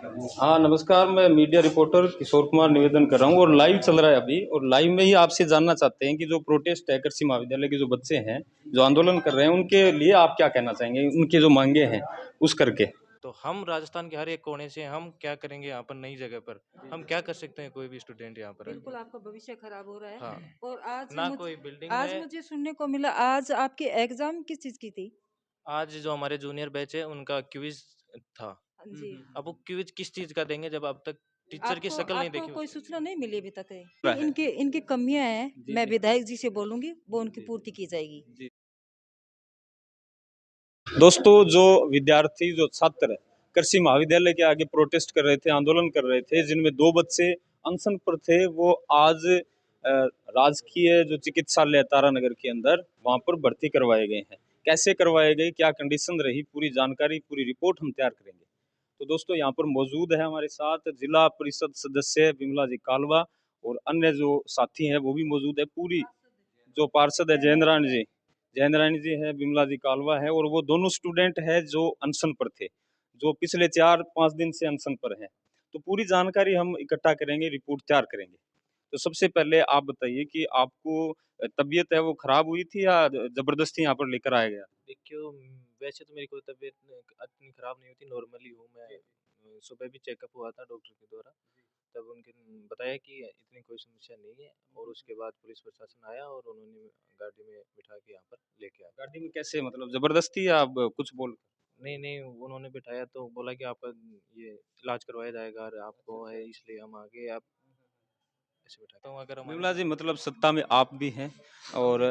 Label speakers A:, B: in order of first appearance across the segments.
A: हाँ, नमस्कार। मैं मीडिया रिपोर्टर किशोर कुमार निवेदन कर रहा हूँ और लाइव चल रहा है अभी, और लाइव में ही आपसे जानना चाहते हैं कि जो प्रोटेस्ट है कृषि महाविद्यालय के जो बच्चे हैं, जो आंदोलन कर रहे हैं, उनके लिए आप क्या कहना चाहेंगे? उनकी जो मांगे हैं उस करके।
B: तो हम राजस्थान के हर एक कोने से हम क्या करेंगे यहाँ पर नई जगह पर? हम क्या कर सकते हैं कोई भी स्टूडेंट यहाँ पर
C: बिल्कुल
B: आके?
C: आपका भविष्य खराब हो रहा है।
B: हाँ,
C: और
B: ना कोई बिल्डिंग
C: आज
B: है।
C: मुझे सुनने को मिला, आज आपकी एग्जाम किस चीज की थी?
B: आज जो हमारे जूनियर बैच है उनका क्विज था।
C: हाँ जी।
B: अब वो क्विज किस चीज़ का देंगे जब अब तक टीचर की
C: आपको
B: शक्ल नहीं
C: आपको
B: देखी
C: कोई
B: उसकी?
C: सूचना नहीं मिली अभी तक है
A: रहा
C: कि
A: है।
C: इनकी इनकी कमियां हैं?
A: जी,
C: मैं
A: जी।
C: विधायक जी से बोलूंगी, वो उनकी
A: जी,
C: पूर्ति की जाएगी।
A: जी। दोस्तों, जो विद्यार्थी, जो छात्र कृषि महाविद्यालय के आगे प्रोटेस्ट कर रहे थे, आंदोलन कर रहे थे, जिनमें 2 बच्चे अनशन पर थे, वो आज राजकीय जो चिकित्सालय है तारानगर के अंदर, वहां पर भर्ती करवाए गए हैं। कैसे करवाए गए, क्या कंडीशन रही, पूरी जानकारी, पूरी रिपोर्ट हम तैयार करेंगे। तो दोस्तों, यहाँ पर मौजूद है हमारे साथ जिला परिषद सदस्य विमला जी कालवा, और अन्य जो साथी हैं वो भी मौजूद है। पूरी जो पार्षद है जयेंद्र रानी जी है, विमला जी कालवा है, और वो दोनों स्टूडेंट है जो अनशन पर थे, जो पिछले 4-5 दिन से अनशन पर है। तो पूरी जानकारी हम इकट्ठा करेंगे, रिपोर्ट तैयार करेंगे। तो सबसे पहले आप बताइए कि आपको तबीयत है वो खराब हुई थी या जबरदस्ती यहाँ पर लेकर आया गया?
B: देखियो, वैसे तो मेरी कोई तबीयत इतनी खराब नहीं होती, नॉर्मली हूँ मैं। सुबह भी चेकअप हुआ था डॉक्टर के द्वारा। तब उनके बताया कि इतनी कोई समस्या नहीं है, और उसके बाद पुलिस प्रशासन आया और उन्होंने गाड़ी में बिठा के यहाँ पर लेके आया।
A: गाड़ी में कैसे, मतलब जबरदस्ती या आप कुछ बोल?
B: नहीं नहीं, उन्होंने बिठाया तो बोला कि आपका ये इलाज करवाया जाएगा और आपको है इसलिए हम आगे आप ऐसे बिठाते हूँ अगर हमारे
A: विमला जी, मतलब सत्ता में आप भी हैं और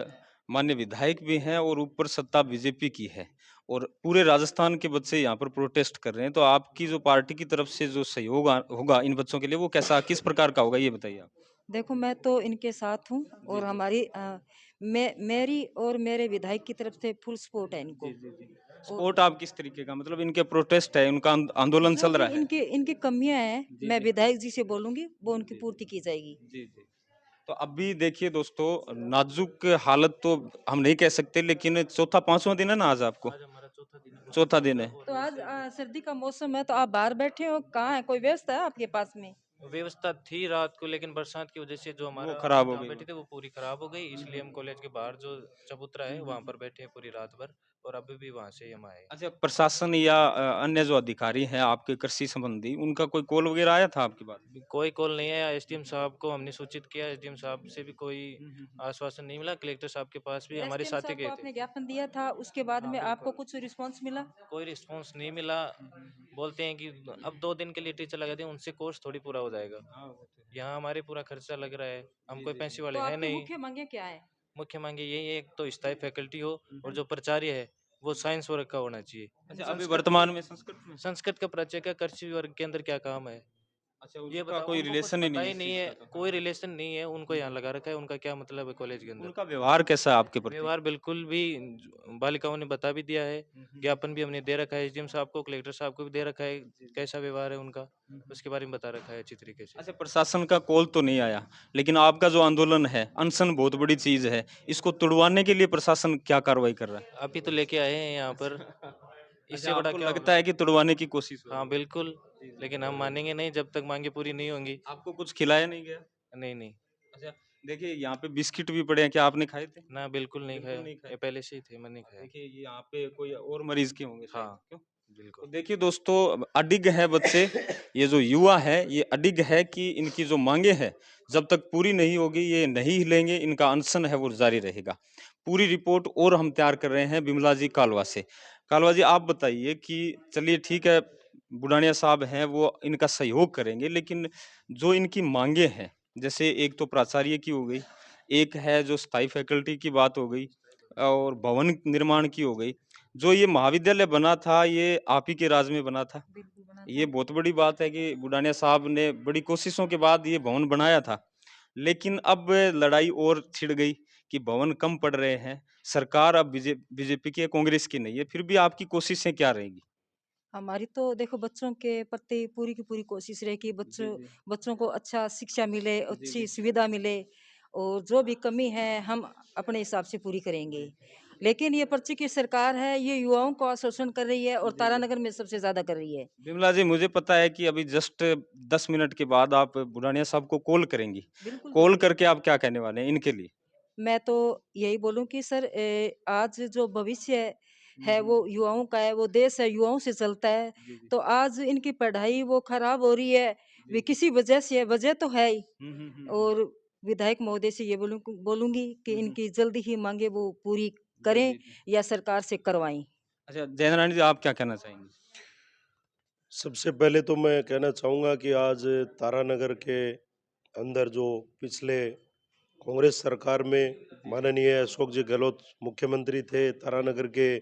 A: माननीय विधायक भी हैं, और ऊपर सत्ता बीजेपी की है, और पूरे राजस्थान के बच्चे यहाँ पर प्रोटेस्ट कर रहे हैं, तो आपकी जो पार्टी की तरफ से जो सहयोग होगा इन बच्चों के लिए, वो कैसा, किस प्रकार का होगा, ये बताइए आप।
C: देखो, मैं तो इनके साथ हूँ
A: जी,
C: और
A: जी।
C: मेरी और मेरे विधायक की तरफ से फुल सपोर्ट है
A: जी,
C: इनको।
A: जी, जी।
C: और
A: सपोर्ट आप किस तरीके का, मतलब इनके प्रोटेस्ट है, उनका आंदोलन
C: जो
A: चल
C: भी
A: रहा है?
C: इनके इनकी कमियां हैं,
A: जी,
C: मैं
A: जी।
C: विधायक जी से बोलूंगी, वो उनकी
A: जी,
C: पूर्ति की जाएगी।
A: जी, जी। तो अभी देखिए दोस्तों, नाजुक हालत तो हम नहीं कह सकते, लेकिन चौथा 5वां दिन है ना आज आपको?
B: आज हमारा चौथा दिन है
A: चौथा
B: प्रोटेस्ट
A: दिन
B: का।
A: है।
B: और
C: तो आज
B: वैसे
C: सर्दी का मौसम है, तो आप बाहर बैठे हो, कहाँ है? कोई व्यवस्था है आपके पास में?
B: व्यवस्था थी रात को, लेकिन बरसात की वजह से जो
A: वो
B: हमारा
A: खराब
B: हम
A: हो
B: जहाँ
A: गई वो।
B: बैठे थे वो पूरी खराब हो गई, इसलिए हम कॉलेज के बाहर जो चबूतरा है वहां पर बैठे हैं पूरी रात भर। और अभी भी वहां से ही हम आए।
A: अच्छा, प्रशासन या अन्य जो अधिकारी हैं आपके कृषि संबंधी, उनका कोई कॉल वगैरह आया था आपके पास?
B: कोई कॉल नहीं आया। एसडीएम साहब को हमने सूचित किया, एसडीएम साहब से भी कोई
A: हम्म।
B: आश्वासन नहीं मिला। कलेक्टर साहब के पास भी हमारे
C: एसडीएम
B: साथी
C: साहब को
B: गए थे।
C: आपने ज्ञापन दिया था, उसके बाद
B: हाँ
C: में आपको
B: बिल्कुल,
C: कुछ रिस्पांस मिला?
B: कोई रिस्पांस नहीं मिला। बोलते हैं कि अब 2 दिन के लिए टीचर लगा दें, उनसे कोर्स थोड़ी पूरा हो जाएगा।
A: हाँ, वो तो है।
B: यहाँ हमारे पूरा खर्चा लग रहा है, हम
A: जी,
B: कोई
A: जी, जी।
B: पैसे
C: तो
B: वाले हैं
C: आपकी
B: नहीं।
C: मुख्य मांगे क्या है?
B: मुख्य मांगे यही है, एक तो स्थायी फैकल्टी हो, और
A: हम्म।
B: जो प्राचार्य है वो साइंस वर्ग का होना चाहिए।
A: अच्छा, अभी
B: संस्कृत
A: वर्तमान में संस्कृत में?
B: संस्कृत का प्राचार्य का कृषि वर्ग के अंदर क्या काम है?
A: अच्छा,
B: ये
A: उसका
B: बताओ,
A: कोई
B: उनको कुछ
A: रिलेशन ही
B: पता
A: नहीं है
B: ही
A: इस
B: नहीं
A: चीज
B: है।
A: का तो।
B: कोई रिलेशन नहीं है, उनको यहाँ लगा रखा है। उनका क्या मतलब है कॉलेज के अंदर?
A: उनका व्यवहार कैसा है आपके प्रति?
B: व्यवहार बिल्कुल भी, बालिकाओं ने बता भी दिया है। ज्ञापन भी हमने दे रखा है एसडीएम साहब को, कलेक्टर साहब को भी दे रखा है।
A: जी, जी।
B: कैसा व्यवहार है उनका,
A: हम्म।
B: उसके बारे में बता रखा है अच्छी तरीके से।
A: अच्छा, प्रशासन का कॉल तो नहीं आया, लेकिन आपका जो आंदोलन है, अनशन बहुत बड़ी चीज है, इसको तुड़वाने के लिए प्रशासन क्या कार्रवाई कर रहा है?
B: अभी तो लेके आए हैं यहाँ पर,
A: अच्छा,
B: इससे बड़ा
A: आपको
B: क्या
A: लगता
B: होगा?
A: है कि तुड़वाने की कोशिश हो रही
B: हाँ
A: है?
B: बिल्कुल,
A: जी, जी।
B: लेकिन हम मानेंगे नहीं जब तक मांगे पूरी नहीं होंगी।
A: आपको कुछ खिलाया नहीं गया?
B: नहीं नहीं,
A: अच्छा, देखिए यहाँ पे बिस्किट भी पड़े हैं, क्या आपने खाए थे?
B: ना बिल्कुल नहीं
A: बिल्कुल
B: खाया।
A: नहीं खाए।
B: ये पहले से ही थे, मैंने नहीं
A: अब
B: खाया।
A: देखिए, ये यहाँ पे कोई और मरीज के होंगे शायद,
B: हाँ
A: क्यों? तो
B: बिल्कुल।
A: देखिए दोस्तों, अब अडिग है बच्चे, ये जो युवा है ये अडिग है कि इनकी जो मांगे हैं जब तक पूरी नहीं होगी ये नहीं हिलेंगे, इनका अनशन है वो जारी रहेगा। पूरी रिपोर्ट और हम तैयार कर रहे हैं विमला जी कालवा से। कालवा जी, आप बताइए कि चलिए ठीक है, बुडानिया साहब हैं वो इनका सहयोग करेंगे, लेकिन जो इनकी मांगे हैं, जैसे एक तो प्राचार्य की हो गई, एक है जो स्थायी फैकल्टी की बात हो गई, और भवन निर्माण की हो गई। जो ये महाविद्यालय बना था ये आप ही के राज में बना था।
C: बिल्कुल बना
A: ये
C: था।
A: बहुत बड़ी बात है कि बुडानिया साहब ने बड़ी कोशिशों के बाद ये भवन बनाया था। लेकिन अब लड़ाई और छिड़ गई कि भवन कम पड़ रहे हैं। सरकार अब बीजेपी की है, कांग्रेस की नहीं है। फिर भी आपकी कोशिशें क्या रहेंगी?
C: हमारी तो देखो, बच्चों के प्रति पूरी की पूरी कोशिश रहे कि
A: जी, जी।
C: बच्चों को अच्छा शिक्षा मिले,
A: जी,
C: अच्छी
A: जी।
C: सुविधा मिले, और जो भी कमी है हम अपने हिसाब से पूरी करेंगे। लेकिन ये पर्ची की सरकार है, ये युवाओं को शोषण कर रही है और
A: जी, जी।
C: तारानगर में सबसे ज़्यादा कर रही है।
A: बिमला जी, मुझे पता है कि अभी जस्ट 10 मिनट के बाद आप बुरानिया साहब को कॉल करेंगी।
C: बिल्कुल,
A: कॉल
C: बिल्कुल।
A: करके आप क्या कहने वाले हैं इनके लिए?
C: मैं तो यही बोलूँ कि सर आज जो भविष्य
A: हुँ,
C: है
A: हुँ।
C: वो युवाओं का है, वो देश है युवाओं से चलता है।
A: जी, जी।
C: तो आज इनकी पढ़ाई वो खराब हो रही है,
A: जी,
C: वे
A: जी।
C: किसी वजह से है, वजह तो है ही।
A: हुँ, हुँ, हुँ, हुँ।
C: और विधायक महोदय से ये बोलूँगी कि
A: हुँ, हुँ।
C: इनकी जल्दी ही माँगे वो पूरी
A: जी,
C: करें
A: जी, जी।
C: या सरकार से करवाएँ।
A: अच्छा, जयनारायण जी आप क्या कहना चाहेंगे?
D: सबसे पहले तो मैं कहना चाहूँगा कि आज तारानगर के अंदर जो पिछले कांग्रेस सरकार में माननीय अशोक जी गहलोत मुख्यमंत्री थे, तारानगर के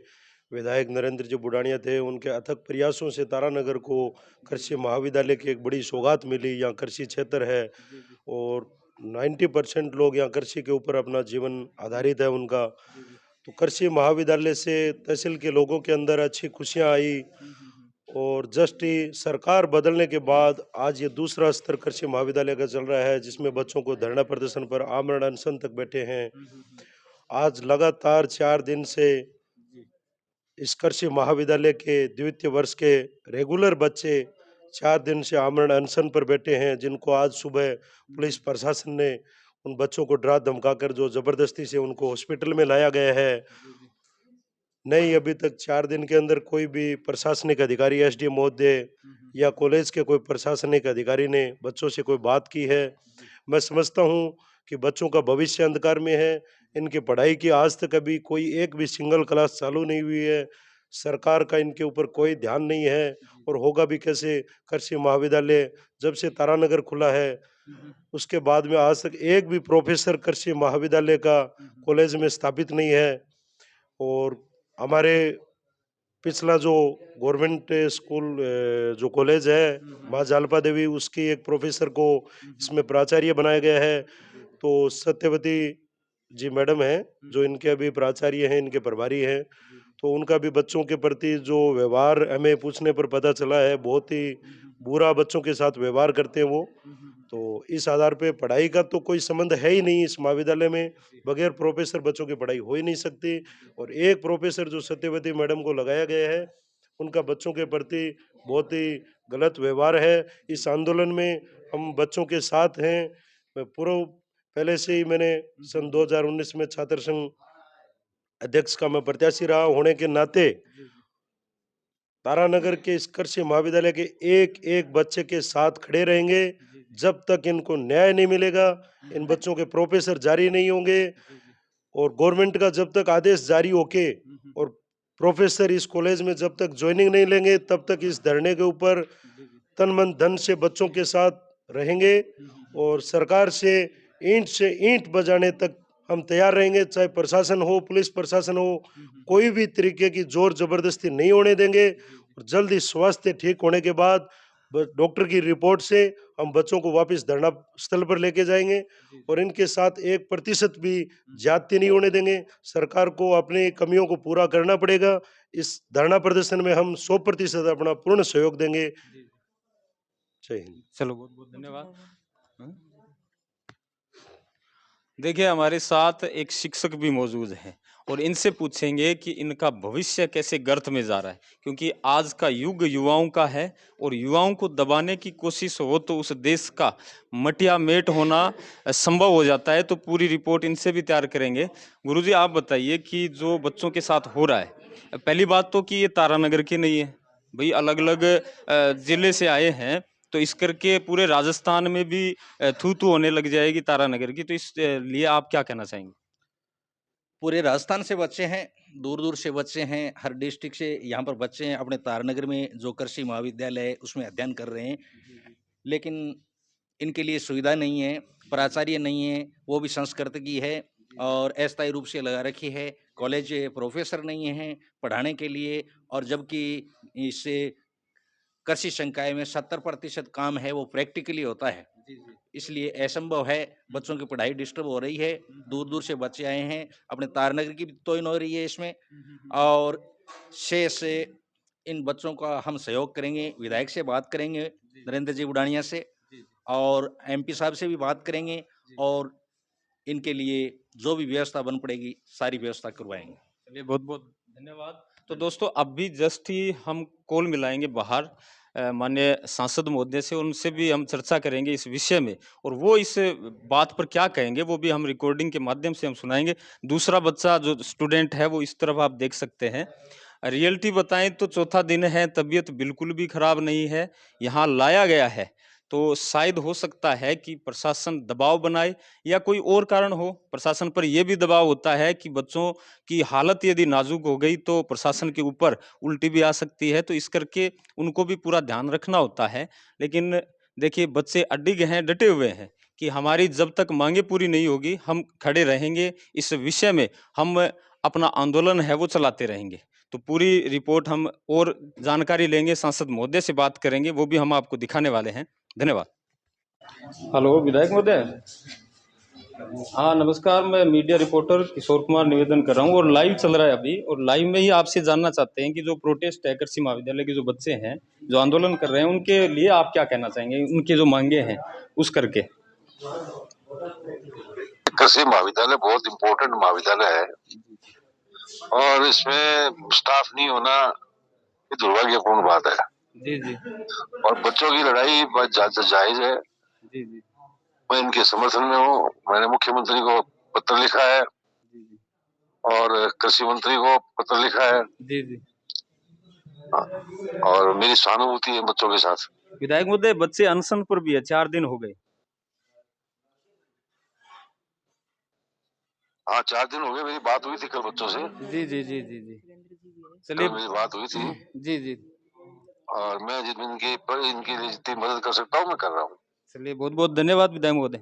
D: विधायक नरेंद्र जी बुडाणिया थे, उनके अथक प्रयासों से तारानगर को कृषि महाविद्यालय की एक बड़ी सौगात मिली। यहाँ कृषि क्षेत्र है
A: जी, जी।
D: और 90% लोग यहाँ कृषि के ऊपर अपना जीवन आधारित है उनका।
A: जी, जी।
D: तो कृषि महाविद्यालय से तहसील के लोगों के अंदर अच्छी खुशियाँ आई
A: हुँ, हुँ, हुँ।
D: और जस्ट ही सरकार बदलने के बाद आज ये दूसरा स्तर कृषि महाविद्यालय का चल रहा है, जिसमें बच्चों को धरना प्रदर्शन पर आमरण अनशन तक बैठे हैं।
A: हुँ, हुँ, हुँ।
D: आज लगातार 4 दिन से
A: जी।
D: इस कृषि महाविद्यालय के द्वितीय वर्ष के रेगुलर बच्चे 4 दिन से आमरण अनशन पर बैठे हैं, जिनको आज सुबह
A: हुँ,
D: पुलिस
A: हुँ।
D: प्रशासन ने उन बच्चों को डरा धमकाकर जो जबरदस्ती से उनको हॉस्पिटल में लाया गया है।
A: जी, जी।
D: नहीं, अभी तक 4 दिन के अंदर कोई भी प्रशासनिक अधिकारी, एसडीएम महोदय
A: हुँ, हुँ।
D: या कॉलेज के कोई प्रशासनिक अधिकारी ने बच्चों से कोई बात की है।
A: जी।
D: मैं समझता हूँ कि बच्चों का भविष्य अंधकार में है। इनकी पढ़ाई की आज तक अभी कोई एक भी सिंगल क्लास चालू नहीं हुई है। सरकार का इनके ऊपर कोई ध्यान नहीं है
A: जी।
D: और होगा भी कैसे? कृषि महाविद्यालय जब से तारानगर खुला है,
A: हुँ, हुँ।
D: उसके बाद में आज तक एक भी प्रोफ़ेसर कृषि महाविद्यालय का
A: हुँ, हुँ।
D: कॉलेज में स्थापित नहीं है और हमारे पिछला जो गवर्नमेंट स्कूल जो कॉलेज है
A: हुँ, हुँ।
D: माँ जालपा देवी, उसकी एक प्रोफेसर को
A: हुँ, हुँ।
D: इसमें प्राचार्य बनाया गया है।
A: जी, जी।
D: तो सत्यवती जी मैडम हैं,
A: हुँ,
D: जो
A: हुँ।
D: इनके अभी प्राचार्य हैं, इनके प्रभारी हैं।
A: जी, जी।
D: तो उनका भी बच्चों के प्रति जो व्यवहार हमें पूछने पर पता चला है, बहुत ही
A: हुँ, हुँ, हुँ।
D: बुरा बच्चों के साथ व्यवहार करते हैं वो।
A: हुँ, हुँ, हुँ।
D: तो इस आधार पे पढ़ाई का तो कोई संबंध है ही नहीं इस महाविद्यालय में।
A: जी।
D: बगैर प्रोफेसर बच्चों की पढ़ाई हो ही नहीं सकती
A: जी।
D: और एक प्रोफेसर जो सत्यवती मैडम को लगाया गया है, उनका बच्चों के प्रति बहुत ही गलत व्यवहार है। इस आंदोलन में हम बच्चों के साथ हैं। मैं पूर्व पहले से ही मैंने
A: हुँ, हुँ,
D: सन
A: हुँ।
D: 2019 में छात्र संघ अध्यक्ष का मैं प्रत्याशी रहा होने के नाते
A: जी, जी।
D: तारानगर के इस कृषि महाविद्यालय के एक-एक बच्चे के साथ खड़े रहेंगे,
A: जी, जी।
D: जब तक इनको न्याय नहीं मिलेगा,
A: हुँ,
D: इन
A: हुँ।
D: बच्चों के प्रोफेसर जारी नहीं होंगे
A: जी, जी।
D: और गवर्नमेंट का जब तक आदेश जारी होके
A: हुँ, हुँ, हुँ।
D: और प्रोफेसर इस कॉलेज में जब तक ज्वाइनिंग नहीं लेंगे, तब तक इस धरने के ऊपर
A: जी, जी।
D: तन मन धन से बच्चों के साथ रहेंगे
A: हुँ, हुँ, हुँ।
D: और सरकार से ईंट बजाने तक हम तैयार रहेंगे, चाहे प्रशासन हो, पुलिस प्रशासन हो,
A: हुँ, हुँ, हुँ।
D: कोई भी तरीके की जोर जबरदस्ती नहीं होने देंगे
A: जी, जी।
D: और जल्द ही स्वास्थ्य ठीक होने के बाद डॉक्टर की रिपोर्ट से हम बच्चों को वापस धरना स्थल पर लेके जाएंगे
A: जी, जी।
D: और इनके साथ 1% भी
A: हुँ, हुँ।
D: ज्यादती नहीं होने देंगे। सरकार को अपनी कमियों को पूरा करना पड़ेगा। इस धरना प्रदर्शन में हम 100% अपना पूर्ण सहयोग देंगे।
A: जी, जी।
D: जय हिंद।
A: चलो बहुत-बहुत धन्यवाद। हाँ? देखिए हमारे साथ एक शिक्षक भी मौजूद हैं और इनसे पूछेंगे कि इनका भविष्य कैसे गर्त में जा रहा है, क्योंकि आज का युग युवाओं का है और युवाओं को दबाने की कोशिश हो तो उस देश का मटिया-मेट होना संभव हो जाता है। तो पूरी रिपोर्ट इनसे भी तैयार करेंगे। गुरुजी आप बताइए कि जो बच्चों के साथ हो रहा है, पहली बात तो कि ये तारानगर के नहीं है, भई अलग-अलग जिले से आए हैं, तो इस करके पूरे राजस्थान में भी थू-थू होने लग जाएगी तारानगर की, तो इस लिए आप क्या कहना चाहेंगे?
E: पूरे राजस्थान से बच्चे हैं, दूर-दूर से बच्चे हैं, हर डिस्ट्रिक्ट से यहाँ पर बच्चे हैं, अपने तारानगर में जो कृषि महाविद्यालय है, उसमें अध्ययन कर रहे हैं।
A: जी, जी।
E: लेकिन इनके लिए सुविधा नहीं है, प्राचार्य नहीं है, वो भी संस्कृत की है
A: जी, जी।
E: और अस्थायी रूप से लगा रखी है। कॉलेज प्रोफ़ेसर नहीं हैं पढ़ाने के लिए और जबकि इससे कृषि संकाय में 70% काम है, वो प्रैक्टिकली होता है।
A: जी, जी।
E: इसलिए असंभव है,
A: हुँ,
E: बच्चों
A: हुँ।
E: की पढ़ाई डिस्टर्ब हो रही है,
A: हुँ, हुँ, हुँ।
E: दूर-दूर से बच्चे आए हैं, अपने तारानगर की भी तोइन हो रही है इसमें
A: हुँ, हुँ, हुँ, हुँ।
E: और शेष इन बच्चों का हम सहयोग करेंगे,
A: हुँ।
E: विधायक से बात करेंगे,
A: जी, जी।
E: नरेंद्र जी बुडाणिया से
A: जी, जी।
E: और एमपी साहब से भी बात करेंगे
A: जी।
E: और इनके लिए जो भी व्यवस्था बन पड़ेगी, सारी व्यवस्था करवाएँगे।
A: चलिए बहुत बहुत धन्यवाद। तो दोस्तों अभी जस्ट ही हम कॉल मिलाएंगे बाहर माननीय सांसद महोदय से, उनसे भी हम चर्चा करेंगे इस विषय में और वो इस बात पर क्या कहेंगे वो भी हम रिकॉर्डिंग के माध्यम से हम सुनाएंगे। दूसरा बच्चा जो स्टूडेंट है वो इस तरफ आप देख सकते हैं। रियलिटी बताएं तो चौथा दिन है, तबीयत बिल्कुल भी खराब नहीं है, यहाँ लाया गया है। तो शायद हो सकता है कि प्रशासन दबाव बनाए या कोई और कारण हो। प्रशासन पर यह भी दबाव होता है कि बच्चों की हालत यदि नाजुक हो गई तो प्रशासन के ऊपर उल्टी भी आ सकती है, तो इस करके उनको भी पूरा ध्यान रखना होता है। लेकिन देखिए बच्चे अडिग हैं, डटे हुए हैं कि हमारी जब तक मांगे पूरी नहीं होगी हम खड़े रहेंगे, इस विषय में हम अपना आंदोलन है वो चलाते रहेंगे। तो पूरी रिपोर्ट हम और जानकारी लेंगे, सांसद महोदय से बात करेंगे, वो भी हम आपको दिखाने वाले हैं। धन्यवाद। हेलो विधायक महोदय। हाँ नमस्कार, मैं मीडिया रिपोर्टर किशोर कुमार निवेदन कर रहा हूँ और लाइव चल रहा है अभी, और लाइव में ही आपसे जानना चाहते हैं कि जो प्रोटेस्ट है कृषि महाविद्यालय के जो बच्चे हैं जो आंदोलन कर रहे हैं उनके लिए आप क्या कहना चाहेंगे, उनकी जो मांगे हैं उस करके।
F: कृषि महाविद्यालय बहुत इम्पोर्टेंट महाविद्यालय है और इसमें स्टाफ नहीं होना ये दुर्भाग्यपूर्ण बात है।
A: जी जी
F: और बच्चों की लड़ाई जायज है।
A: जी जी
F: मैं इनके समर्थन में हूँ। मैंने मुख्यमंत्री को पत्र लिखा है और कृषि मंत्री को पत्र लिखा है
A: जी जी।
F: और मेरी सहानुभूति है बच्चों के साथ।
A: विधायक महोदय बच्चे अनशन पर भी है, 4 दिन हो गए।
F: हाँ 4 दिन हो गए, मेरी बात हुई थी कल बच्चों से।
A: जी जी जी जी जी
F: कल
A: चलिए
F: मेरी बात हुई थी
A: जी जी
F: और मैं इनकी लिए जितनी मदद कर सकता हूँ मैं कर रहा हूँ।
A: चलिए बहुत बहुत धन्यवाद विधायक महोदय।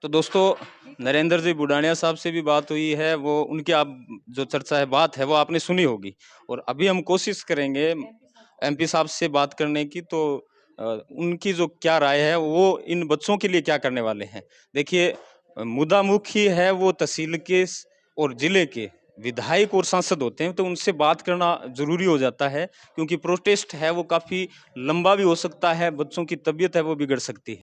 A: तो दोस्तों नरेंद्र जी बुडानिया साहब से भी बात हुई है, वो उनकी आप जो चर्चा है बात है वो आपने सुनी होगी, और अभी हम कोशिश करेंगे एमपी साहब से बात करने की, तो उनकी जो क्या राय है वो इन बच्चों के लिए क्या करने वाले हैं। देखिए मुद्दा मुख्य है वो तहसील के और जिले के विधायक और सांसद होते हैं, तो उनसे बात करना जरूरी हो जाता है क्योंकि प्रोटेस्ट है वो काफी लंबा भी हो सकता है, बच्चों की तबीयत है वो बिगड़ सकती है।